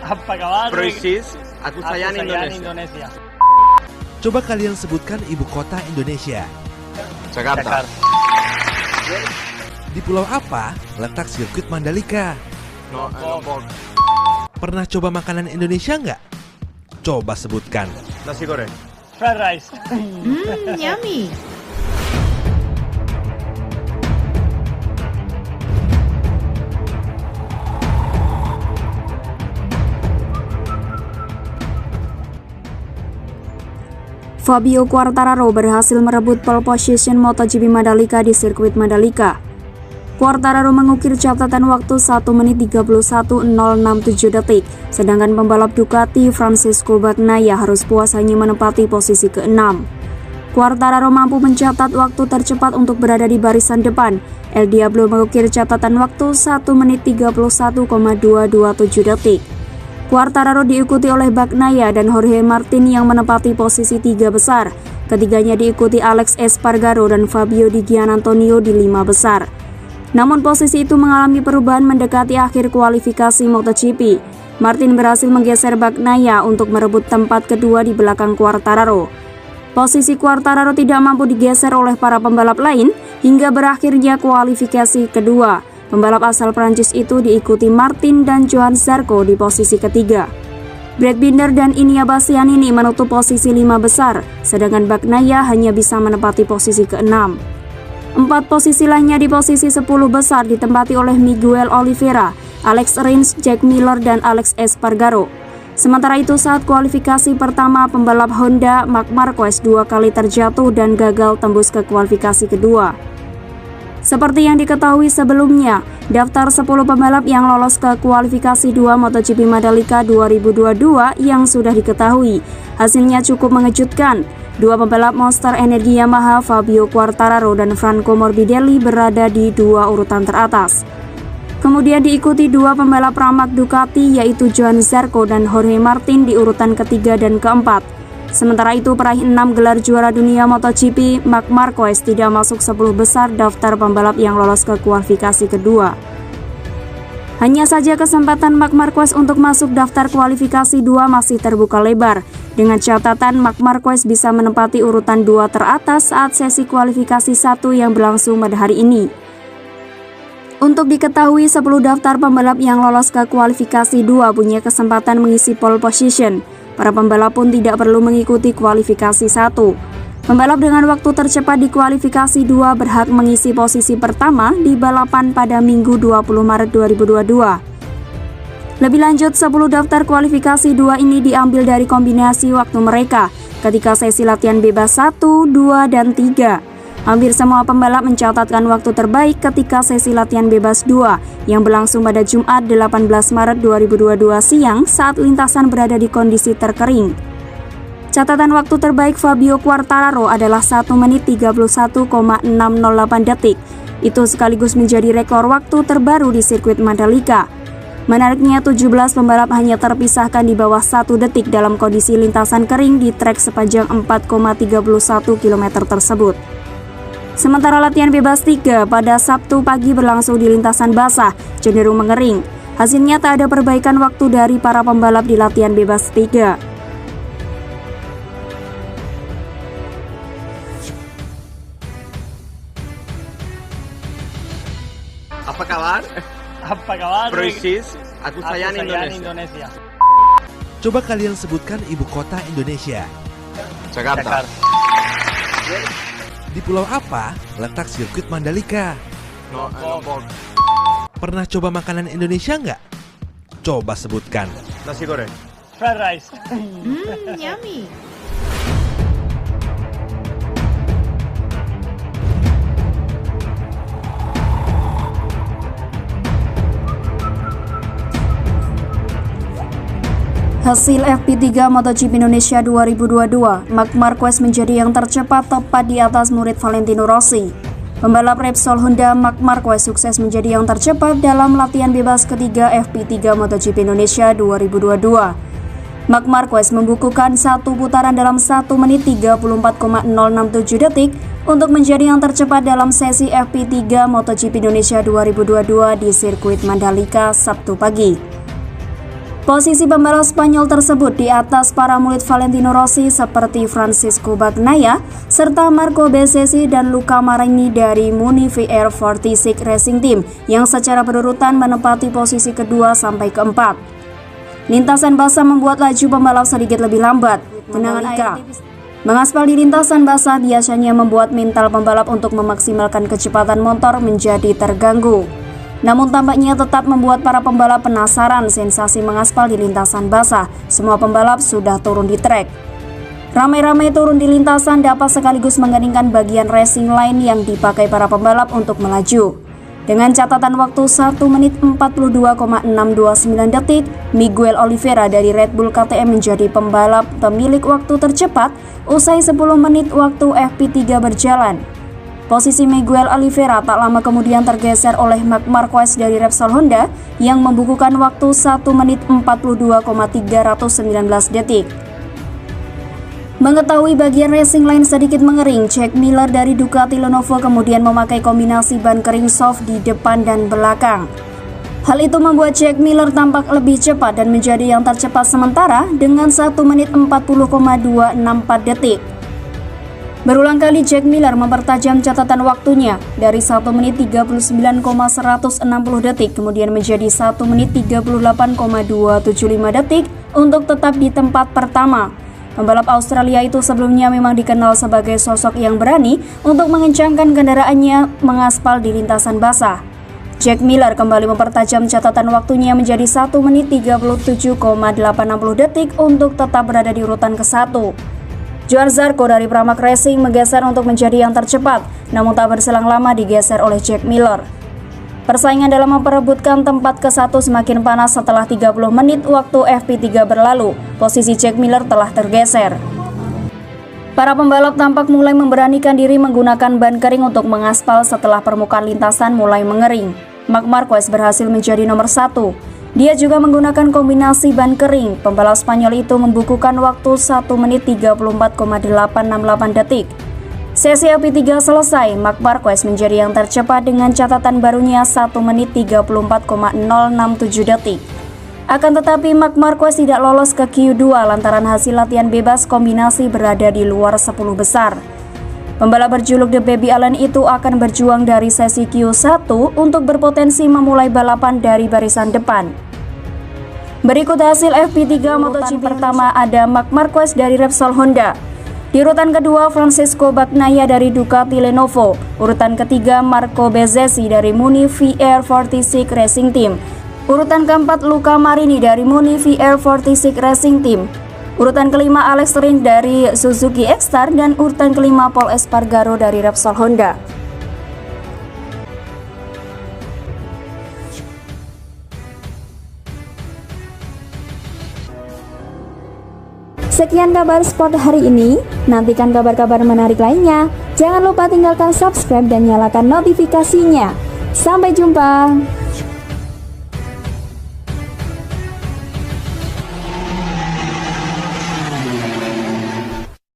Apa kabar? Persis, aku sayang Indonesia. Coba kalian sebutkan ibu kota Indonesia. Jakarta. Di pulau apa letak sirkuit Mandalika? Lombok. Pernah coba makanan Indonesia nggak? Coba sebutkan. Nasi goreng. Fried rice. Yummy. Fabio Quartararo berhasil merebut pole position MotoGP Mandalika di sirkuit Mandalika. Quartararo mengukir catatan waktu 1 menit 31.067 detik, sedangkan pembalap Ducati Francesco Bagnaia harus puas hanya menempati posisi ke-6. Quartararo mampu mencatat waktu tercepat untuk berada di barisan depan. El Diablo mengukir catatan waktu 1 menit 31,227 detik. Quartararo diikuti oleh Bagnaia dan Jorge Martin yang menempati posisi 3 besar. Ketiganya diikuti Alex Espargaro dan Fabio Di Giannantonio di 5 besar. Namun posisi itu mengalami perubahan mendekati akhir kualifikasi MotoGP. Martin berhasil menggeser Bagnaia untuk merebut tempat kedua di belakang Quartararo. Posisi Quartararo tidak mampu digeser oleh para pembalap lain hingga berakhirnya kualifikasi kedua. Pembalap asal Prancis itu diikuti Martin dan Johan Zarco di posisi ketiga. Brad Binder dan Inia Bastianini menutup posisi 5 besar, sedangkan Bagnaia hanya bisa menempati posisi ke-6. 4 posisi lainnya di posisi 10 besar ditempati oleh Miguel Oliveira, Alex Rins, Jack Miller, dan Alex Espargaro. Sementara itu saat kualifikasi pertama, pembalap Honda Marc Marquez 2 kali terjatuh dan gagal tembus ke kualifikasi kedua. Seperti yang diketahui sebelumnya, daftar 10 pembalap yang lolos ke kualifikasi 2 MotoGP Mandalika 2022 yang sudah diketahui, hasilnya cukup mengejutkan. 2 pembalap Monster Energi Yamaha, Fabio Quartararo dan Franco Morbidelli berada di 2 urutan teratas. Kemudian diikuti 2 pembalap Pramac Ducati yaitu Johan Zarco dan Jorge Martin di urutan ketiga dan keempat. Sementara itu peraih 6 gelar juara dunia MotoGP, Marc Marquez tidak masuk 10 besar daftar pembalap yang lolos ke kualifikasi kedua. Hanya saja kesempatan Marc Marquez untuk masuk daftar kualifikasi 2 masih terbuka lebar. Dengan catatan Marc Marquez bisa menempati urutan 2 teratas saat sesi kualifikasi 1 yang berlangsung pada hari ini. Untuk diketahui 10 daftar pembalap yang lolos ke kualifikasi 2 punya kesempatan mengisi pole position. Para pembalap pun tidak perlu mengikuti kualifikasi 1. Pembalap dengan waktu tercepat di kualifikasi 2 berhak mengisi posisi pertama di balapan pada Minggu 20 Maret 2022. Lebih lanjut, 10 daftar kualifikasi 2 ini diambil dari kombinasi waktu mereka ketika sesi latihan bebas 1, 2, dan 3. Hampir semua pembalap mencatatkan waktu terbaik ketika sesi latihan bebas 2 yang berlangsung pada Jumat 18 Maret 2022 siang saat lintasan berada di kondisi terkering. Catatan waktu terbaik Fabio Quartararo adalah 1 menit 31,608 detik. Itu sekaligus menjadi rekor waktu terbaru di sirkuit Mandalika. Menariknya 17 pembalap hanya terpisahkan di bawah 1 detik dalam kondisi lintasan kering di trek sepanjang 4,31 km tersebut. Sementara latihan bebas 3 pada Sabtu pagi berlangsung di lintasan basah, cenderung mengering. Hasilnya tak ada perbaikan waktu dari para pembalap di latihan bebas 3. Apa kabar? Apa kabar? Persis, aku sayang Indonesia. Coba kalian sebutkan ibu kota Indonesia. Jakarta. Di pulau apa letak sirkuit Mandalika? Lombok. Pernah coba makanan Indonesia nggak? Coba sebutkan. Nasi goreng. Fried rice. Yummy. Hasil FP3 MotoGP Indonesia 2022, Marc Marquez menjadi yang tercepat tepat di atas murid Valentino Rossi. Pembalap Repsol Honda Marc Marquez sukses menjadi yang tercepat dalam latihan bebas ketiga FP3 MotoGP Indonesia 2022. Marc Marquez membukukan 1 putaran dalam 1 menit 34,067 detik untuk menjadi yang tercepat dalam sesi FP3 MotoGP Indonesia 2022 di sirkuit Mandalika Sabtu pagi. Posisi pembalap Spanyol tersebut di atas para murid Valentino Rossi seperti Francisco Bagnaia, serta Marco Bezzecchi dan Luca Marini dari Muni VR46 Racing Team yang secara berurutan menempati posisi kedua sampai keempat. Lintasan basah membuat laju pembalap sedikit lebih lambat. Genangan air mengaspal di lintasan basah biasanya membuat mental pembalap untuk memaksimalkan kecepatan motor menjadi terganggu. Namun tampaknya tetap membuat para pembalap penasaran sensasi mengaspal di lintasan basah. Semua pembalap sudah turun di trek. Ramai-ramai turun di lintasan dapat sekaligus menggeningkan bagian racing line yang dipakai para pembalap untuk melaju. Dengan catatan waktu 1 menit 42,629 detik, Miguel Oliveira dari Red Bull KTM menjadi pembalap pemilik waktu tercepat usai 10 menit waktu FP3 berjalan. Posisi Miguel Oliveira tak lama kemudian tergeser oleh Marc Marquez dari Repsol Honda yang membukukan waktu 1 menit 42,319 detik. Mengetahui bagian racing line sedikit mengering, Jack Miller dari Ducati Lenovo kemudian memakai kombinasi ban kering soft di depan dan belakang. Hal itu membuat Jack Miller tampak lebih cepat dan menjadi yang tercepat sementara dengan 1 menit 40,264 detik. Berulang kali Jack Miller mempertajam catatan waktunya dari 1 menit 39,160 detik kemudian menjadi 1 menit 38,275 detik untuk tetap di tempat pertama. Pembalap Australia itu sebelumnya memang dikenal sebagai sosok yang berani untuk mengencangkan kendaraannya mengaspal di lintasan basah. Jack Miller kembali mempertajam catatan waktunya menjadi 1 menit 37,860 detik untuk tetap berada di urutan ke-1. Johann Zarco dari Pramac Racing menggeser untuk menjadi yang tercepat, namun tak berselang lama digeser oleh Jack Miller. Persaingan dalam memperebutkan tempat ke-1 semakin panas setelah 30 menit waktu FP3 berlalu. Posisi Jack Miller telah tergeser. Para pembalap tampak mulai memberanikan diri menggunakan ban kering untuk mengaspal setelah permukaan lintasan mulai mengering. Marc Marquez berhasil menjadi nomor 1. Dia juga menggunakan kombinasi ban kering. Pembalap Spanyol itu membukukan waktu 1 menit 34,868 detik. Sesi FP3 selesai, Marc Marquez menjadi yang tercepat dengan catatan barunya 1 menit 34,067 detik. Akan tetapi Marc Marquez tidak lolos ke Q2 lantaran hasil latihan bebas kombinasi berada di luar 10 besar. Pembalap berjuluk The Baby Allen itu akan berjuang dari sesi Q1 untuk berpotensi memulai balapan dari barisan depan. Berikut hasil FP3 MotoGP pertama ada Marc Marquez dari Repsol Honda. Di urutan kedua Francisco Bagnaia dari Ducati Lenovo. Urutan ketiga Marco Bezzecchi dari Muni VR46 Racing Team. Urutan keempat Luca Marini dari Muni VR46 Racing Team. Urutan kelima Alex Rins dari Suzuki X-Star dan urutan kelima Pol Espargaro dari Repsol Honda. Sekian kabar sport hari ini. Nantikan kabar-kabar menarik lainnya. Jangan lupa tinggalkan subscribe dan nyalakan notifikasinya. Sampai jumpa.